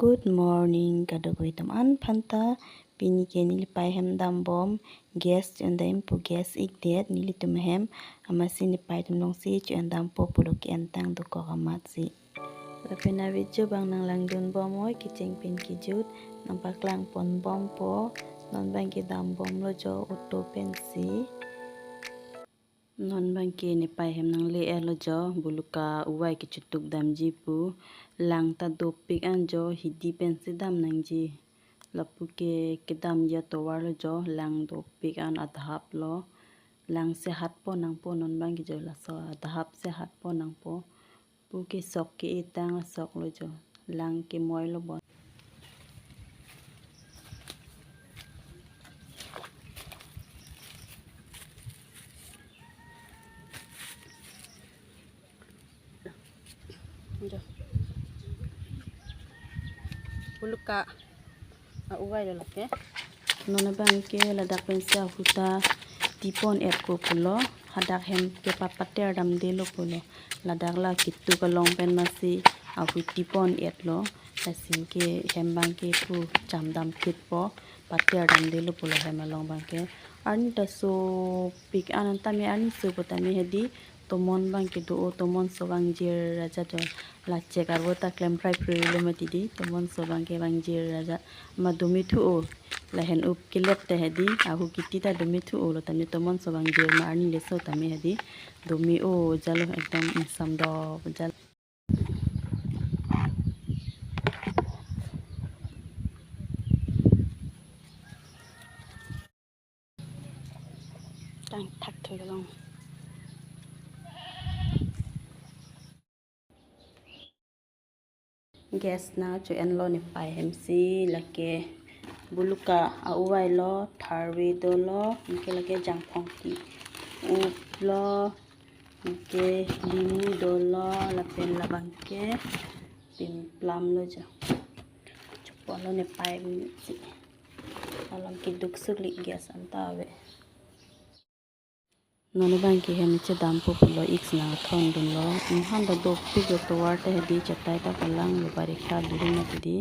Good morning kadogoy taman phanta pini ke nili pai hem dam bom gas chundem pu gas ik det nili tum hem amasi ni pai tum nong si chundam po puluk entang do ko amat si lapena video bang nang lang dun bom oi kicheng pin ki jut nang paklang pon bom po non bang ki dam bom lo jo auto pen si non bang ki ni pai hem nang le elo jo buluka uwai ki chutuk dam ji pu lang ta do pik an jo hidi pen si dam nang ji lapu ke dam ya to war lo jo lang do pik an adhap lo lang se hat po nang po non bang ki jo la so adhap se hat po nang po pu ki sok ki itang sok lo jo lang ki moi lo bon jo buluka uwai lo lake nona bang ke ladak pen sa huta tipon et ko pulo hadak hem ke papater dam de lo pulo ladak la kitu ka long pen masi ahu tipon et lo tasim ke hem bang ke pu cham dam kit po pater dam de lo pulo hem long bang ke ani ta so pik anan tami ani so potami hedi tomon bang ke do tomon so bang jir raja to la chekar wota klem fry pri lo mati di tomon so bang ke bang jir raja madumi thu o la hen up kilet te hedi ahu kiti ta dumi thu o lo tami tomon so bang jir ma ani le so tami hedi dumi o jalo ekdam sam do jal tang thak thoi long gas na chu en lo ni pai hem si lake buluka uwai lo tharwi do lo ke lake jangphong ki up lo ke limu do lo la pen la bangke pin plam lo ja chupo lo ni pai si alam ki duk sukli gas antawe nonu bang ki hem che dam po pulo x na thon dun lo han da do pi go to war te di chatai ta palang lo bari kha duri na di